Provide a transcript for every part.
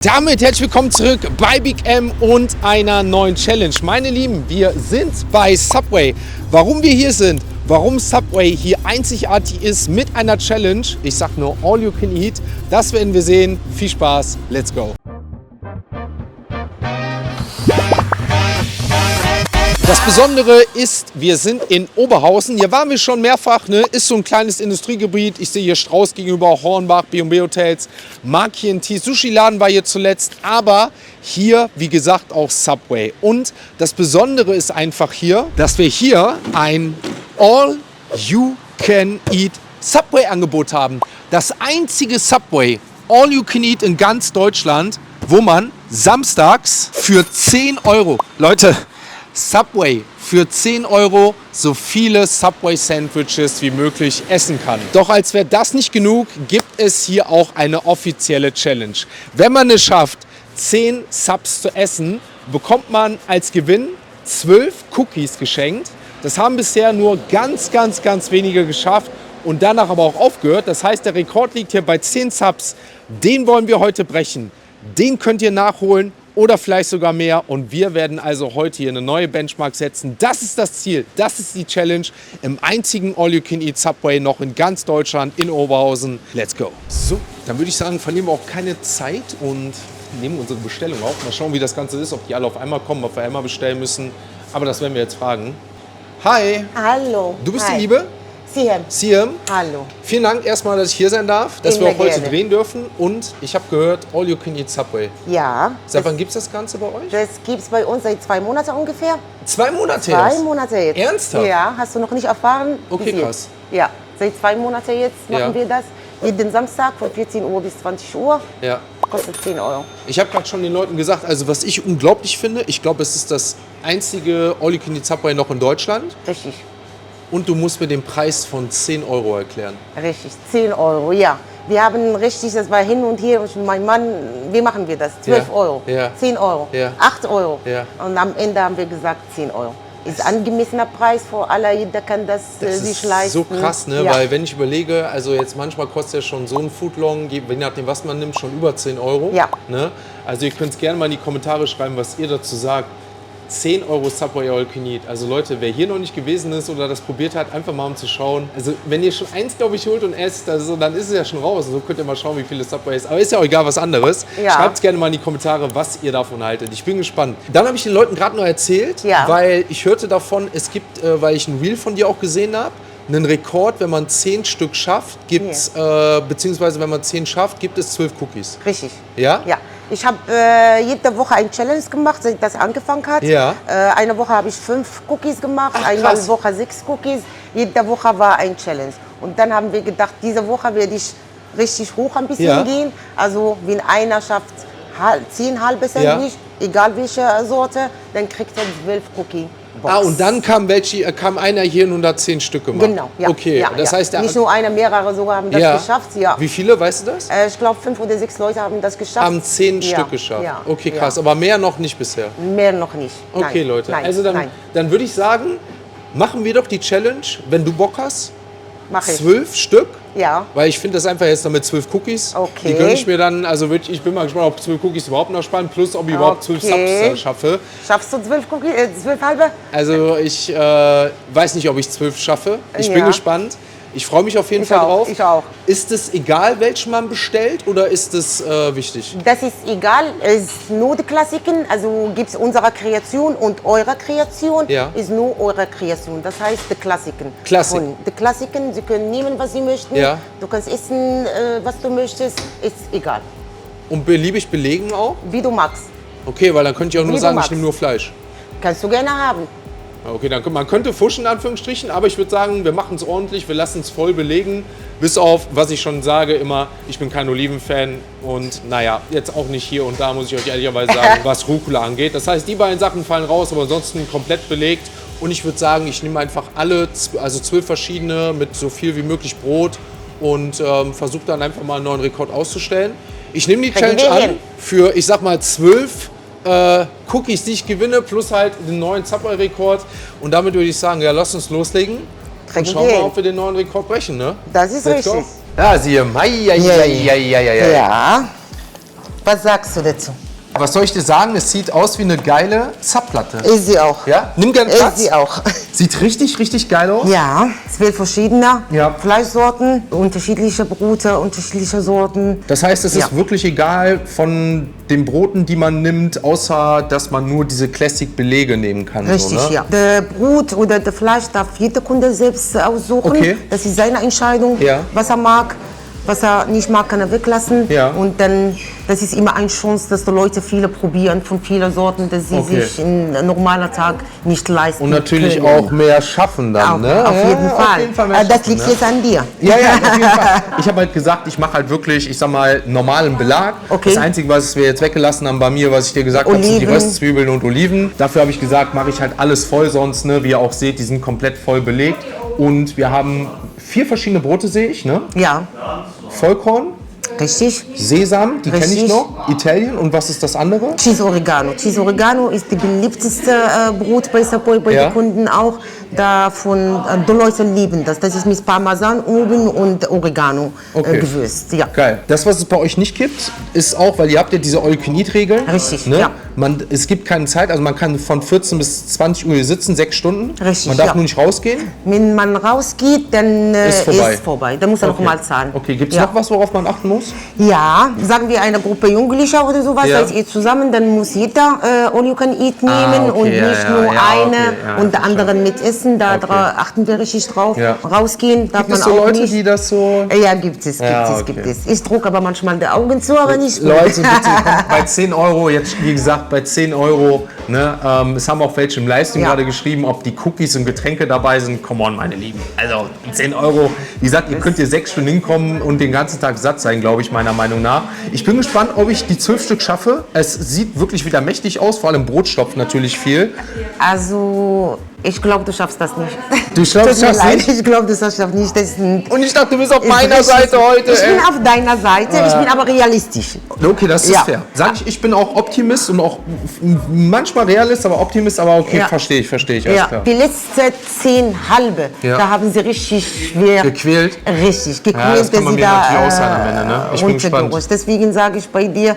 Damit herzlich willkommen zurück bei Big M und einer neuen Challenge. Meine Lieben, wir sind bei Subway. Warum wir hier sind, warum Subway hier einzigartig ist mit einer Challenge, ich sag nur All You Can Eat, das werden wir sehen. Viel Spaß, let's go. Das Besondere ist, wir sind in Oberhausen. Hier waren wir schon mehrfach, ne? Ist so ein kleines Industriegebiet. Ich sehe hier Strauß gegenüber, Hornbach, B&B Hotels, Markien Tea, Sushi-Laden war hier zuletzt. Aber hier, wie gesagt, auch Subway. Und das Besondere ist einfach hier, dass wir hier ein All-You-Can-Eat Subway-Angebot haben. Das einzige Subway All-You-Can-Eat in ganz Deutschland, wo man samstags für 10 Euro, Leute, Subway für 10 Euro so viele Subway-Sandwiches wie möglich essen kann. Doch als wäre das nicht genug, gibt es hier auch eine offizielle Challenge. Wenn man es schafft, 10 Subs zu essen, bekommt man als Gewinn 12 Cookies geschenkt. Das haben bisher nur ganz wenige geschafft und danach aber auch aufgehört. Das heißt, der Rekord liegt hier bei 10 Subs. Den wollen wir heute brechen. Den könnt ihr nachholen. Oder vielleicht sogar mehr. Und wir werden also heute hier eine neue Benchmark setzen. Das ist das Ziel, das ist die Challenge im einzigen All-You-Can-Eat Subway noch in ganz Deutschland, in Oberhausen. Let's go. So, dann würde ich sagen, verlieren wir auch keine Zeit und nehmen unsere Bestellung auf. Mal schauen, wie das Ganze ist, ob die alle auf einmal kommen, ob wir einmal bestellen müssen. Aber das werden wir jetzt fragen. Hi. Hallo. Du bist Hi. die Liebe? Siem. Siem. Hallo. Vielen Dank erstmal, dass ich hier sein darf, dass wir Immer auch heute gerne. drehen dürfen. Und ich habe gehört, All You Can Eat Subway. Ja. Seit wann gibt es das Ganze bei euch? Das gibt es bei uns seit 2 Monaten ungefähr. 2 Monate 2 erst? Monate jetzt. Ernsthaft? Ja, hast du noch nicht erfahren? Okay, Bis jetzt. krass. Ja, seit 2 Monaten jetzt machen Ja. wir das. Jeden Samstag von 14 Uhr bis 20 Uhr. Ja. Kostet 10 Euro. Ich habe gerade schon den Leuten gesagt, also was ich unglaublich finde, ich glaube, es ist das einzige All You Can Eat Subway noch in Deutschland. Richtig. Und du musst mir den Preis von 10 Euro erklären. Richtig, 10 Euro, ja. Wir haben richtig, das war hin und her und mein Mann, wie machen wir das? 12 Ja. Euro, Ja. 10 Euro, Ja. 8 Euro. Ja. Und am Ende haben wir gesagt 10 Euro. Ist angemessener Preis für alle, jeder kann das, Das sich ist leisten. so krass, ne? Ja. Weil wenn ich überlege, also jetzt manchmal kostet ja schon so ein Footlong, je nachdem was man nimmt, schon über 10 Euro. Ja. Ne? Also ihr könnt es gerne mal in die Kommentare schreiben, was ihr dazu sagt. 10 Euro Subway All You Can Eat. Also Leute, wer hier noch nicht gewesen ist oder das probiert hat, einfach mal um zu schauen. Also wenn ihr schon eins, glaube ich, holt und esst, also, dann ist es ja schon raus. So könnt ihr mal schauen, wie viele Subways. Aber ist ja auch egal, was anderes. Ja. Schreibt es gerne mal in die Kommentare, was ihr davon haltet. Ich bin gespannt. Dann habe ich den Leuten gerade noch erzählt, Ja. weil ich hörte davon, es gibt, weil ich ein Reel von dir auch gesehen habe, einen Rekord, wenn man 10 Stück schafft, gibt's, beziehungsweise wenn man 10 schafft, gibt es 12 Cookies. Richtig. Ja? Ja. Ich habe jede Woche eine Challenge gemacht, seit das angefangen hat. Ja. Eine Woche habe ich 5 Cookies gemacht, Ach, eine krass. Woche 6 Cookies. Jede Woche war ein Challenge. Und dann haben wir gedacht, diese Woche werde ich richtig hoch ein bisschen Ja. gehen. Also wenn einer schafft 10 halbe Sandwich, egal welche Sorte, dann kriegt er 12 Cookie. Box. Ah, und dann kam einer hier und hat 10 Stück gemacht. Genau, ja. Okay, ja, das ja. heißt, der nicht nur einer, mehrere sogar haben das ja. geschafft. Ja. Wie viele, weißt du das? Ich glaube, 5 oder 6 Leute haben das geschafft. Haben 10 Ja, Stück geschafft. ja, Okay, krass, ja. aber mehr noch nicht bisher. Mehr noch nicht. Okay, Nein, Leute. Nein, Also nein. dann würde ich sagen, machen wir doch die Challenge, wenn du Bock hast. Mach ich. 12 Stück. Ja. Weil ich finde das einfach jetzt damit 12 Cookies. Okay. Die gönne ich mir dann, also wirklich, ich bin mal gespannt, ob 12 Cookies überhaupt noch spannend, plus ob ich überhaupt 12 Okay. Subs schaffe. Schaffst du 12 Cookies, 12 halbe? Also ich weiß nicht, ob ich 12 schaffe. Ich bin Ja. gespannt. Ich freue mich auf jeden Ich Fall auch, drauf. ich auch. Ist es egal, welchen man bestellt oder ist es wichtig? Das ist egal, es ist nur die Klassiken. Also gibt es unsere Kreation und eure Kreation, Ja. ist nur eure Kreation. Das heißt die Klassiken. Klassik. Und die Klassiken, Sie können nehmen, was Sie möchten. Ja. Du kannst essen, was du möchtest, ist egal. Und beliebig belegen auch? Wie du magst. Okay, weil dann könnte ich auch nur Wie du sagen, ich magst. nehme nur Fleisch. Kannst du gerne haben. Okay, dann man könnte fuschen, in Anführungsstrichen, aber ich würde sagen, wir machen es ordentlich, wir lassen es voll belegen. Bis auf, was ich schon sage, immer, ich bin kein Olivenfan und naja, jetzt auch nicht hier und da, muss ich euch ehrlicherweise sagen, was Rucola angeht. Das heißt, die beiden Sachen fallen raus, aber ansonsten komplett belegt. Und ich würde sagen, ich nehme einfach alle, also 12 verschiedene mit so viel wie möglich Brot und versuche dann einfach mal einen neuen Rekord auszustellen. Ich nehme die Kriegen Challenge wir an hin. für, ich sag mal, 12 Cookies, die ich gewinne, plus halt den neuen Subway-Rekord. Und damit würde ich sagen, ja, lass uns loslegen. Und Kriegen schauen wir wir, hin. ob wir den neuen Rekord brechen, ne? Das ist Let's go. richtig. Ja, siehe, Ja. Was sagst du dazu? Was soll ich dir sagen? Es sieht aus wie eine geile Subplatte. Ist sie auch. Ja? Nimm gerne Ist Platz. sie auch. Sieht richtig, richtig geil aus. Ja, 12 verschiedene Ja. Fleischsorten, unterschiedliche Brote, unterschiedliche Sorten. Das heißt, es Ja. ist wirklich egal von den Broten, die man nimmt, außer dass man nur diese Classic-Belege nehmen kann. Richtig, so, ne? ja. Der Brot oder der Fleisch darf jeder Kunde selbst aussuchen. Okay. Das ist seine Entscheidung, Ja. was er mag. Was er nicht mag, kann er weglassen. Ja. Und dann, das ist immer eine Chance, dass die Leute viele probieren von vielen Sorten, dass sie Okay. sich in einem normalen Tag nicht leisten Und natürlich können. auch mehr schaffen dann, Auf, ne? auf jeden Ja, Fall. Auf jeden Fall mehr Das schaffen, liegt ne? jetzt an dir. Ja, auf jeden Fall. Ich habe halt gesagt, ich mache halt wirklich, ich sag mal, normalen Belag. Okay. Das Einzige, was wir jetzt weggelassen haben bei mir, was ich dir gesagt habe, sind die Oliven. Röstzwiebeln und Oliven. Dafür habe ich gesagt, mache ich halt alles voll sonst, ne? Wie ihr auch seht, die sind komplett voll belegt. Und wir haben 4 verschiedene Brote, sehe ich, ne? Ja, Vollkorn, richtig. Sesam, die kenne ich Richtig. noch, Italien. Und was ist das andere? Cheese Oregano. Cheese Oregano ist die beliebteste Brot bei Subway, bei Ja. den Kunden auch. Davon, die Leute lieben das. Das ist mit Parmesan oben und Oregano Okay. gewürzt. Ja. Geil. Das, was es bei euch nicht gibt, ist auch, weil ihr habt ja diese All-You-Can-Eat-Regel. Richtig, ne? ja. Es gibt keine Zeit, also man kann von 14 bis 20 Uhr hier sitzen, 6 Stunden. Richtig, Man darf ja. nur nicht rausgehen. Wenn man rausgeht, dann Ist vorbei. ist vorbei. Dann muss er noch mal zahlen. Okay, gibt es Ja. noch was, worauf man achten muss? Ja, sagen wir eine Gruppe Jugendlicher oder sowas, Ja. seid ihr zusammen, dann muss jeder All You Can Eat nehmen Ah, okay, und ja, nicht ja, nur ja, eine okay, ja, und der verstanden. andere mit essen. Da Okay. achten wir richtig drauf. Ja. Rausgehen darf Gibt es man so auch Leute, nicht. die das so... Ja, gibt es, okay. gibt es. Ich drucke aber manchmal die Augen zu, aber nicht gut. Leute, bitte, kommt bei 10 Euro, jetzt wie gesagt, bei 10 Euro, ne, es haben auch welche im Livestream Ja. gerade geschrieben, ob die Cookies und Getränke dabei sind. Come on, meine Lieben. Also 10 Euro, wie gesagt, ihr könnt hier 6 Stunden hinkommen und den ganzen Tag satt sein, glaube ich, meiner Meinung nach. Ich bin gespannt, ob ich die 12 Stück schaffe. Es sieht wirklich wieder mächtig aus, vor allem Brot stopft natürlich viel. Also, ich glaube, du schaffst das nicht. Du schaffst Tut mir das leid, nicht? Ich glaube, du schaffst das nicht. Das ist Und ich dachte, du bist auf ist meiner richtig. Seite heute. Ich bin ey. auf deiner Seite, ich bin aber realistisch. Okay, das ist Ja. fair. Sag ich bin auch Optimist und auch manchmal Realist, aber Optimist, aber okay, Ja. verstehe ich, alles Ja, klar. die letzte 10 halbe, Ja. da haben sie richtig schwer Gequält? Richtig, gequält, Ja, das kann man dass mir sie natürlich da auch sagen am Ende, ne? Ich bin runter gespannt. durch. Deswegen sage ich bei dir,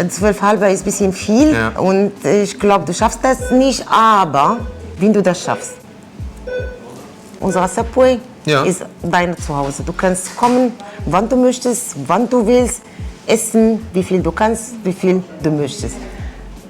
12 halber ist ein bisschen viel Ja. und ich glaube, du schaffst das nicht, aber wenn du das schaffst, unser Subway Ja. ist dein Zuhause. Du kannst kommen, wann du möchtest, wann du willst, essen, wie viel du kannst, wie viel du möchtest.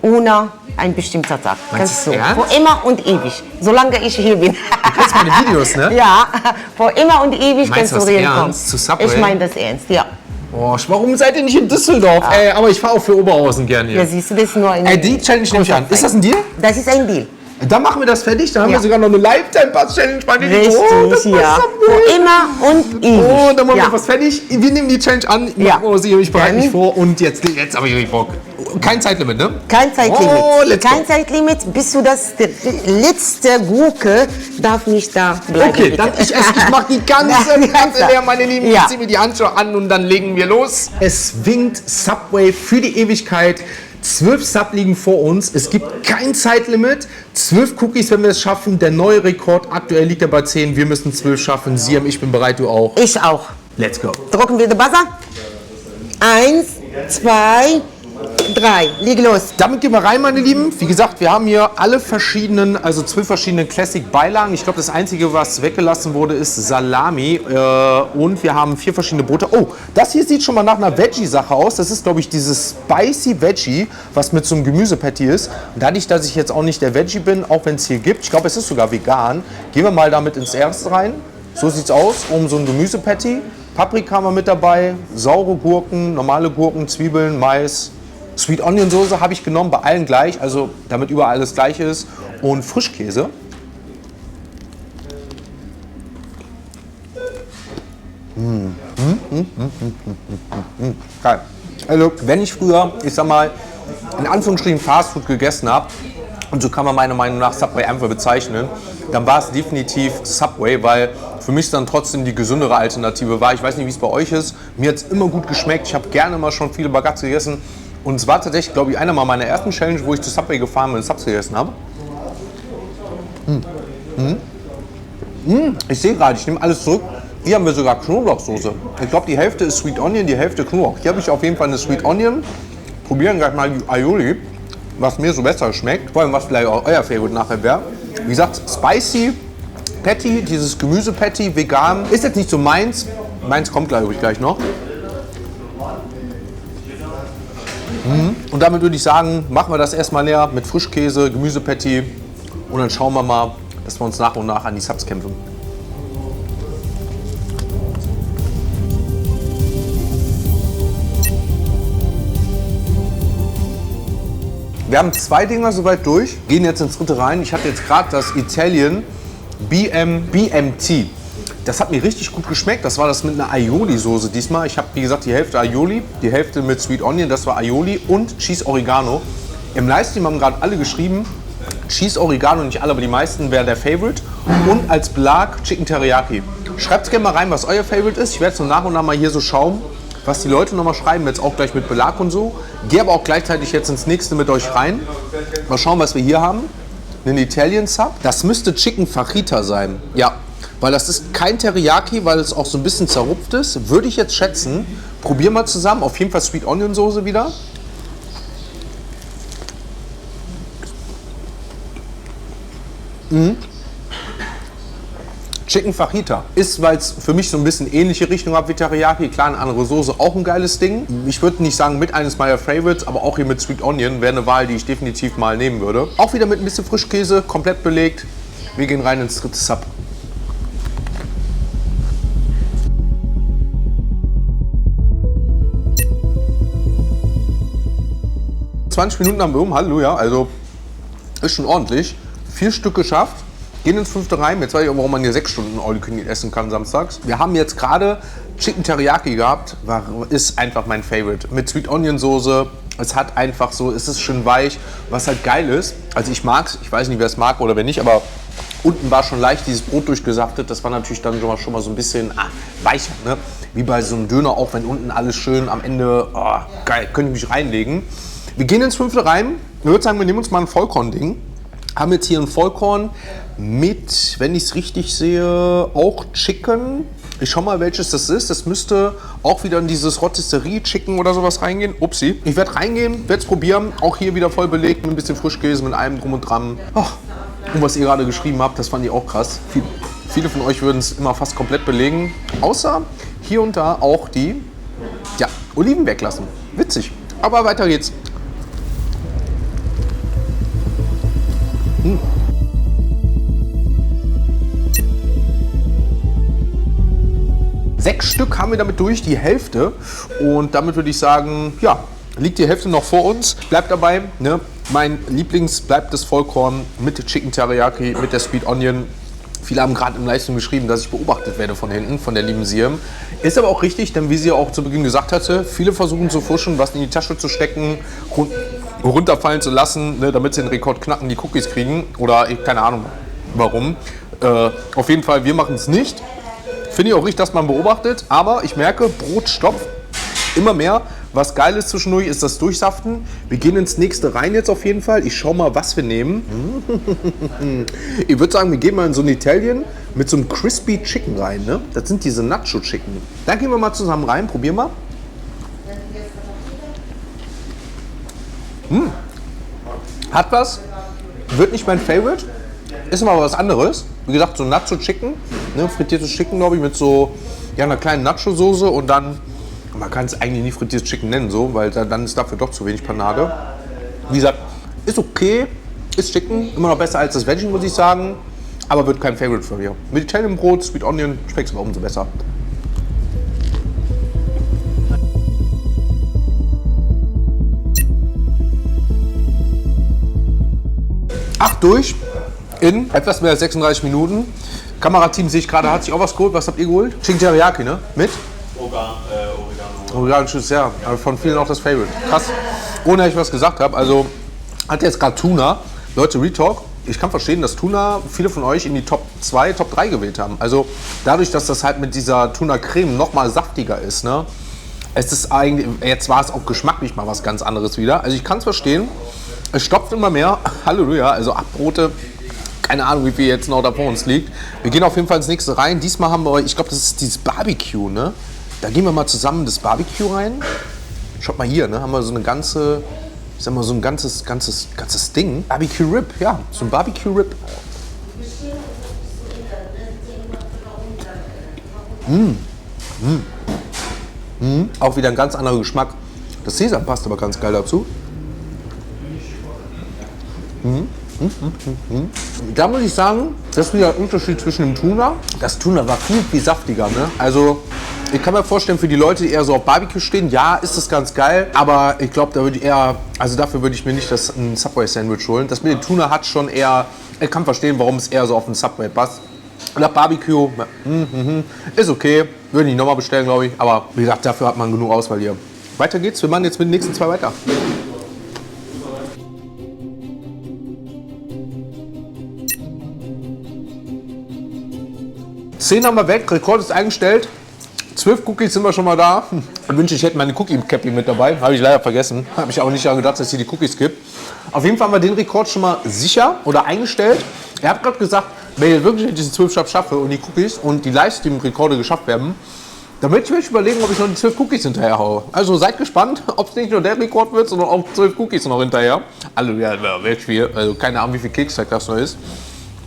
Ohne ein bestimmter Tag. Meinst Kannst du du. das ernst? Vor immer und ewig. Solange ich hier bin. Du kennst meine Videos, ne? Ja, vor immer und ewig Meinst kannst du du das reinkommen. ernst? Zu Subway? Ich meine das ernst, ja. Boah, warum seid ihr nicht in Düsseldorf? Ey, aber ich fahre auch für Oberhausen gerne Ja, hier. siehst du, das ist nur ein... Ey, die Challenge nehme ich an. Ist das ein Deal? Das ist ein Deal. Dann machen wir das fertig. Dann haben Ja. wir sogar noch eine Lifetime-Pass-Challenge. meine Lieben. Richtig, Oh, das war ja. Subway. Vor immer und ewig. Oh, dann machen wir ja. was fertig. Wir nehmen die Challenge an. Ja. Ich bereite mich Dann- vor. Und jetzt habe ich richtig Bock. Kein Zeitlimit, ne? Kein Zeitlimit. Oh, let's go. Kein Zeitlimit, bis du das die letzte Gurke darf nicht da bleiben. Okay, bitte. dann ich mache die ganze Platte leer, meine Lieben. Ja. Ich ziehe mir die Handschuhe an und dann legen wir los. Es winkt Subway für die Ewigkeit. 12 Sub liegen vor uns. Es gibt kein Zeitlimit. 12 Cookies, wenn wir es schaffen. Der neue Rekord aktuell liegt er bei 10. Wir müssen 12 schaffen. Siam, ich bin bereit, du auch. Ich auch. Let's go. Drücken wir den Buzzer. 1, 2, 3. Leg los. Damit gehen wir rein, meine Lieben. Wie gesagt, wir haben hier alle verschiedenen, also 12 verschiedene Classic-Beilagen. Ich glaube, das Einzige, was weggelassen wurde, ist Salami. Und wir haben 4 verschiedene Brote. Oh, das hier sieht schon mal nach einer Veggie-Sache aus. Das ist, glaube ich, dieses Spicy Veggie, was mit so einem Gemüsepatty ist. Und dadurch, dass ich jetzt auch nicht der Veggie bin, auch wenn es hier gibt, ich glaube, es ist sogar vegan, gehen wir mal damit ins Erste rein. So sieht's aus, um so ein Gemüsepatty. Paprika haben wir mit dabei, saure Gurken, normale Gurken, Zwiebeln, Mais. Sweet Onion Soße habe ich genommen, bei allen gleich, also damit überall das gleiche ist. Und Frischkäse. Geil. Also, wenn ich früher, ich sag mal, in Anführungsstrichen Fastfood gegessen habe, und so kann man meiner Meinung nach Subway einfach bezeichnen, dann war es definitiv Subway, weil für mich dann trotzdem die gesündere Alternative war. Ich weiß nicht, wie es bei euch ist. Mir hat es immer gut geschmeckt. Ich habe gerne mal schon viele Baguettes gegessen. Und es war tatsächlich, glaube ich, einer meiner ersten Challenge, wo ich zu Subway gefahren bin und Subs gegessen habe. Ich sehe gerade, ich nehme alles zurück. Hier haben wir sogar Knoblauchsoße. Ich glaube, die Hälfte ist Sweet Onion, die Hälfte Knoblauch. Hier habe ich auf jeden Fall eine Sweet Onion probieren gleich mal die Aioli, was mir so besser schmeckt. Vor allem, was vielleicht auch euer Favorite nachher wäre. Wie gesagt, Spicy Patty, dieses Gemüse-Patty, vegan. Ist jetzt nicht so meins. Meins kommt, glaube ich, gleich noch. Und damit würde ich sagen, machen wir das erstmal leer mit Frischkäse, Gemüse-Patty. Und dann schauen wir mal, dass wir uns nach und nach an die Subs kämpfen. Wir haben 2 Dinger soweit durch, gehen jetzt ins dritte rein. Ich hatte jetzt gerade das Italian BMT. Das hat mir richtig gut geschmeckt. Das war das mit einer Aioli-Soße diesmal. Ich habe, wie gesagt, die Hälfte Aioli, die Hälfte mit Sweet Onion, das war Aioli und Cheese Oregano. Im Livestream haben gerade alle geschrieben, Cheese Oregano, nicht alle, aber die meisten, wäre der Favorite. Und als Belag Chicken Teriyaki. Schreibt gerne mal rein, was euer Favorite ist. Ich werde so nach und nach mal hier so schauen, was die Leute nochmal schreiben, jetzt auch gleich mit Belag und so. Gehe aber auch gleichzeitig jetzt ins nächste mit euch rein. Mal schauen, was wir hier haben. Einen Italian Sub. Das müsste Chicken Fajita sein. Ja, weil das ist kein Teriyaki, weil es auch so ein bisschen zerrupft ist. Würde ich jetzt schätzen. Probieren wir zusammen. Auf jeden Fall Sweet Onion Soße wieder. Chicken Fajita ist, weil es für mich so ein bisschen ähnliche Richtung hat wie Teriyaki. Klar, eine andere Soße, auch ein geiles Ding. Ich würde nicht sagen mit eines meiner Favorites, aber auch hier mit Sweet Onion wäre eine Wahl, die ich definitiv mal nehmen würde. Auch wieder mit ein bisschen Frischkäse, komplett belegt. Wir gehen rein ins dritte Sub. ...20 Minuten haben wir um, Halleluja, also ist schon ordentlich. 4 Stück geschafft. Gehen ins 5. rein. Jetzt weiß ich auch, warum man hier 6 Stunden All You Can Eat essen kann samstags. Wir haben jetzt gerade Chicken Teriyaki gehabt. Ist einfach mein Favorite. Mit Sweet Onion Soße. Es hat einfach so, es ist schön weich. Was halt geil ist, also ich mag's, ich weiß nicht, wer es mag oder wer nicht, aber unten war schon leicht dieses Brot durchgesaftet. Das war natürlich dann schon mal so ein bisschen weicher. Ne? Wie bei so einem Döner auch, wenn unten alles schön am Ende, geil, könnte ich mich reinlegen. Wir gehen ins 5. rein. Ich würde sagen, wir nehmen uns mal ein Vollkorn-Ding. Haben jetzt hier ein Vollkorn mit, wenn ich es richtig sehe, auch Chicken. Ich schau mal, welches das ist. Das müsste auch wieder in dieses Rotisserie-Chicken oder sowas reingehen. Upsi. Ich werde reingehen, werde es probieren. Auch hier wieder voll belegt mit ein bisschen Frischkäse, mit allem drum und dran. Oh. Und was ihr gerade geschrieben habt, das fand ich auch krass. Viele von euch würden es immer fast komplett belegen. Außer hier und da auch die Oliven weglassen. Witzig. Aber weiter geht's. 6 Stück haben wir damit durch, die Hälfte. Und damit würde ich sagen, ja, liegt die Hälfte noch vor uns. Bleibt dabei, ne? Mein Lieblings bleibt das Vollkorn mit Chicken Teriyaki, mit der Sweet Onion. Viele haben gerade im Livestream geschrieben, dass ich beobachtet werde von hinten, von der lieben Siem. Ist aber auch richtig, denn wie sie auch zu Beginn gesagt hatte, viele versuchen zu fuschen, was in die Tasche zu stecken, runterfallen zu lassen, ne, damit sie den Rekord knacken, die Cookies kriegen. Oder keine Ahnung warum. Auf jeden Fall, wir machen es nicht. Finde ich auch richtig, dass man beobachtet. Aber ich merke, Brot stopft immer mehr. Was geil ist zwischendurch, ist das Durchsaften. Wir gehen ins nächste rein jetzt auf jeden Fall. Ich schaue mal, was wir nehmen. Ich würde sagen, wir gehen mal in so ein Italien mit so einem Crispy Chicken rein. Ne? Das sind diese Nacho Chicken. Da gehen wir mal zusammen rein. Probieren wir. Hat was. Wird nicht mein Favorite. Ist aber was anderes. Wie gesagt, so Nacho Chicken. Ne? Frittiertes Chicken, glaube ich, mit so einer kleinen Nacho-Soße und dann. Man kann es eigentlich nicht frittiertes Chicken nennen, so, weil dann ist dafür doch zu wenig Panade. Wie gesagt, ist okay, ist Chicken, immer noch besser als das Veggie, muss ich sagen, aber wird kein Favorite von mir. Mit Italian-Brot, Sweet Onion, schmeckt es aber umso besser. Acht durch in etwas mehr als 36 Minuten. Kamerateam sehe ich gerade, hat sich auch was geholt. Was habt ihr geholt? Chicken Teriyaki, ne? Mit? Oregano, ja, aber von vielen auch das Favorite. Krass. Ohne dass ich was gesagt habe, also hat jetzt gerade Tuna. Leute, Retalk, ich kann verstehen, dass Tuna viele von euch in die Top 2, Top 3 gewählt haben. Also dadurch, dass das halt mit dieser Tuna-Creme nochmal saftiger ist, ne? Es ist eigentlich, jetzt war es auch geschmacklich mal was ganz anderes wieder. Also ich kann es verstehen. Es stopft immer mehr. Halleluja, also Abbrote. Keine Ahnung, wie viel jetzt noch da vor uns liegt. Wir gehen auf jeden Fall ins nächste rein. Diesmal haben wir, ich glaube, das ist dieses Barbecue, ne? Da gehen wir mal zusammen das Barbecue rein. Schaut mal hier, ne? Haben wir so eine ganze, ich sag mal, so ein ganzes Ding. Barbecue Rib, ja, so ein Barbecue Rib. Auch wieder ein ganz anderer Geschmack. Das Sesam passt aber ganz geil dazu. Da muss ich sagen, das ist wieder ein Unterschied zwischen dem Tuna. Das Tuna war viel saftiger, ne? Also ich kann mir vorstellen, für die Leute, die eher so auf Barbecue stehen, ja, ist das ganz geil. Aber ich glaube, da würde ich eher, also dafür würde ich mir nicht ein Subway-Sandwich holen. Das mit dem Tuna hat schon eher, ich kann verstehen, warum es eher so auf den Subway passt. Und Barbecue, ist okay. Würde ich nochmal bestellen, glaube ich. Aber wie gesagt, dafür hat man genug Auswahl hier. Weiter geht's. Wir machen jetzt mit den nächsten 2 weiter. 10 haben wir weg. Rekord ist eingestellt. 12 Cookies sind wir schon mal da. Ich wünschte, ich hätte meine Cookie-Cappy mit dabei. Habe ich leider vergessen. Habe ich auch nicht daran gedacht, dass es hier die Cookies gibt. Auf jeden Fall haben wir den Rekord schon mal sicher oder eingestellt. Er hat gerade gesagt, wenn ich jetzt wirklich diese 12 schaffe und die Cookies und die Livestream-Rekorde geschafft werden, dann möchte ich mir überlegen, ob ich noch die 12 Cookies hinterher haue. Also seid gespannt, ob es nicht nur der Rekord wird, sondern auch 12 Cookies noch hinterher. Also ja, wirklich viel. Also keine Ahnung, wie viel Keksteig das noch ist.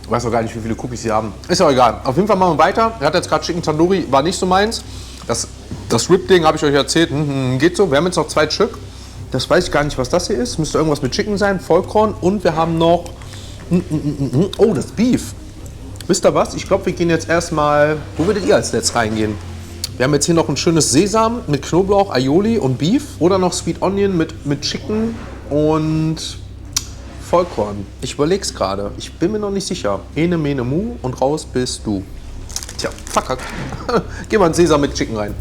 Ich weiß auch gar nicht, wie viele Cookies sie haben. Ist ja egal. Auf jeden Fall machen wir weiter. Er hat jetzt gerade Chicken Tandoori, war nicht so meins. Das Rib-Ding habe ich euch erzählt. Geht so. Wir haben jetzt noch 2 Stück. Das weiß ich gar nicht, was das hier ist. Müsste irgendwas mit Chicken sein, Vollkorn. Und wir haben noch... Oh, das Beef. Wisst ihr was? Ich glaube, wir gehen jetzt erstmal... Wo würdet ihr als letztes reingehen? Wir haben jetzt hier noch ein schönes Sesam mit Knoblauch, Aioli und Beef. Oder noch Sweet Onion mit Chicken und Vollkorn. Ich überlege es gerade. Ich bin mir noch nicht sicher. Ene, mene, mu und raus bist du. Tja, verkackt. Gehen wir in Sesam mit Chicken rein.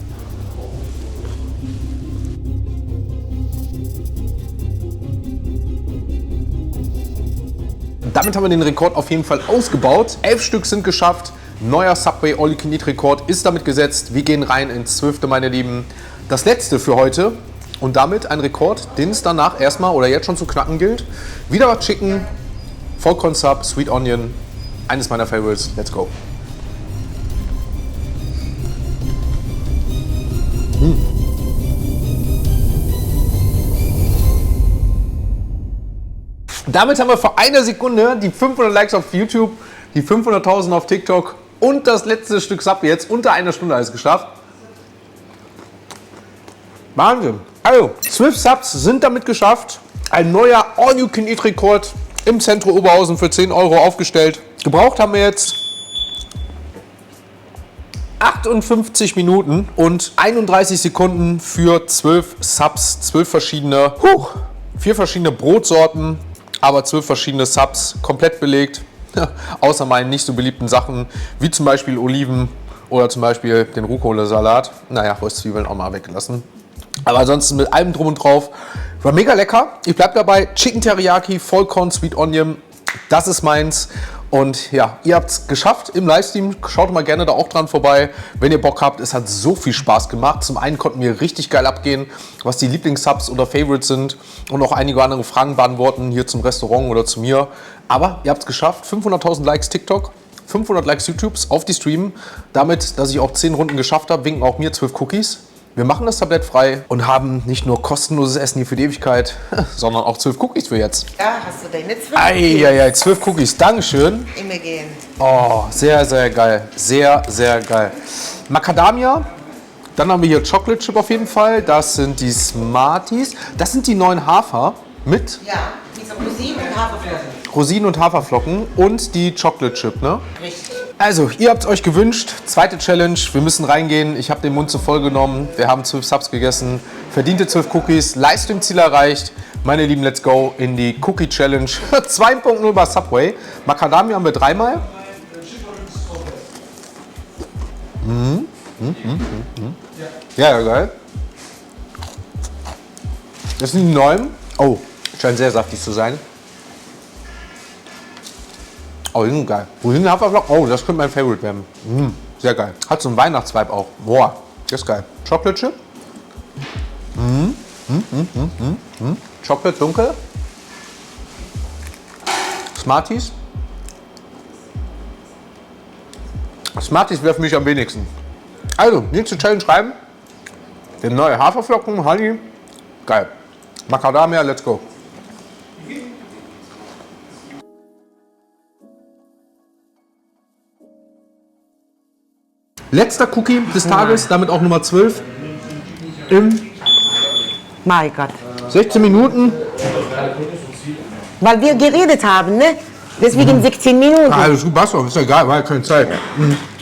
Damit haben wir den Rekord auf jeden Fall ausgebaut. 11 Stück sind geschafft. Neuer Subway All-You-Can-Eat-Rekord ist damit gesetzt. Wir gehen rein ins 12., meine Lieben. Das letzte für heute. Und damit ein Rekord, den es danach erstmal oder jetzt schon zu knacken gilt. Wieder was Chicken, Vollkorn-Sub, Sweet Onion. Eines meiner Favorites. Let's go. Damit haben wir vor einer Sekunde die 500 Likes auf YouTube, die 500.000 auf TikTok und das letzte Stück Sub jetzt unter einer Stunde alles geschafft. Wahnsinn. Also, 12 Subs sind damit geschafft. Ein neuer All-You-Can-Eat-Rekord im Zentrum Oberhausen für 10 € aufgestellt. Gebraucht haben wir jetzt 58 Minuten und 31 Sekunden für 12 Subs, 12 verschiedene, 4 verschiedene Brotsorten, aber 12 verschiedene Subs, komplett belegt, außer meinen nicht so beliebten Sachen, wie zum Beispiel Oliven oder zum Beispiel den Rucola-Salat. Naja, Röstzwiebeln auch mal weggelassen. Aber ansonsten mit allem drum und drauf. War mega lecker. Ich bleib dabei. Chicken Teriyaki, Vollkorn, Sweet Onion. Das ist meins. Und ja, ihr habt es geschafft im Livestream. Schaut mal gerne da auch dran vorbei, wenn ihr Bock habt. Es hat so viel Spaß gemacht. Zum einen konnten wir richtig geil abgehen, was die Lieblingssubs oder Favorites sind. Und auch einige andere Fragen beantworten hier zum Restaurant oder zu mir. Aber ihr habt es geschafft. 500.000 Likes TikTok. 500 Likes YouTubes auf die Stream. Damit, dass ich auch 10 Runden geschafft habe, winken auch mir 12 Cookies. Wir machen das Tablett frei und haben nicht nur kostenloses Essen hier für die Ewigkeit, sondern auch 12 Cookies für jetzt. Ja, hast du deine 12 Eieiei, 12 Cookies, Dankeschön. Immer gehen. Oh, sehr, sehr geil. Sehr, sehr geil. Macadamia. Dann haben wir hier Chocolate Chip auf jeden Fall. Das sind die Smarties. Das sind die neuen Hafer mit Ja, diese Rosinen und Haferflocken. Rosinen und Haferflocken und die Chocolate Chip, ne? Richtig. Also, ihr habt es euch gewünscht. Zweite Challenge. Wir müssen reingehen. Ich habe den Mund zu voll genommen. Wir haben 12 Subs gegessen. Verdiente 12 Cookies. Livestream-Ziel erreicht. Meine Lieben, let's go in die Cookie Challenge 2.0 bei Subway. Macadamia haben wir 3-mal. Ja, geil. Das sind die neuen. Oh, scheint sehr saftig zu sein. Oh, die sind geil. Rosinen Haferflocken. Oh, das könnte mein Favorite werden. Sehr geil. Hat so einen Weihnachtsvibe auch. Boah, das ist geil. Chocolate Chip. Chocolate dunkel. Smarties. Smarties wäre für mich am wenigsten. Also, nächste Challenge schreiben. Der neue Haferflocken, Honey Geil. Macadamia, let's go. Letzter Cookie des Tages, damit auch Nummer 12. In Mein Gott. 16 Minuten. Weil wir geredet haben, ne? Deswegen 16 Minuten. Ah, das passt doch, ist ja egal, war ja keine Zeit.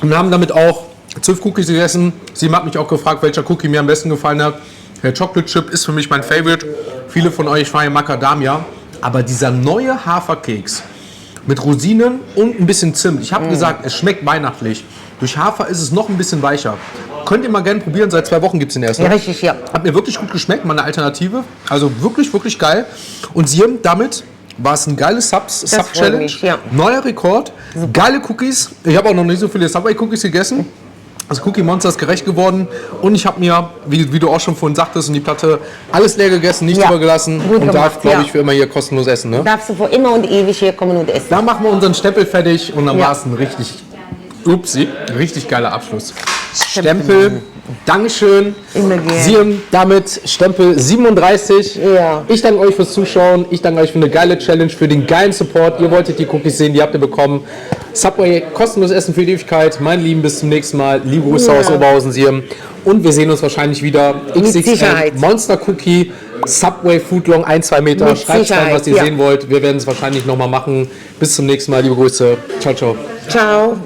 Und wir haben damit auch 12 Cookies gegessen. Sie hat mich auch gefragt, welcher Cookie mir am besten gefallen hat. Der Chocolate Chip ist für mich mein Favorite. Viele von euch feiern Macadamia. Aber dieser neue Haferkeks mit Rosinen und ein bisschen Zimt. Ich habe gesagt, es schmeckt weihnachtlich. Durch Hafer ist es noch ein bisschen weicher. Könnt ihr mal gerne probieren, seit 2 Wochen gibt es den erst. Ja, richtig, ja. Hat mir wirklich gut geschmeckt, mal eine Alternative. Also wirklich, wirklich geil. Und Sie haben damit war es ein geiles Sub-Challenge. mich, ja. Neuer Rekord. Geile Cookies. Ich habe auch noch nicht so viele Subway-Cookies gegessen. Das Cookie Monster ist gerecht geworden. Und ich habe mir, wie du auch schon vorhin sagtest, in die Platte alles leer gegessen, nichts Ja, übergelassen. gut Und darf, gemacht, glaube ja. ich, für immer hier kostenlos essen. Ne? Darfst du für immer und ewig hier kommen und essen. Da machen wir unseren Stempel fertig und dann Ja. war es ein richtig geiler Abschluss. Stempel, Dankeschön. Immer gerne. Sie haben damit Stempel 37. Ja. Ich danke euch fürs Zuschauen. Ich danke euch für eine geile Challenge, für den geilen Support. Ihr wolltet die Cookies sehen, die habt ihr bekommen. Subway, kostenlos Essen für die Ewigkeit. Meine Lieben, bis zum nächsten Mal. Liebe Grüße aus Oberhausen, Siem. Und wir sehen uns wahrscheinlich wieder. XXL Sicherheit. Monster Cookie, Subway Footlong, 1-2 Meter. Mit Schreibt rein, was ihr Sicherheit, ja. sehen wollt. Wir werden es wahrscheinlich nochmal machen. Bis zum nächsten Mal. Liebe Grüße. Ciao, ciao. Ciao.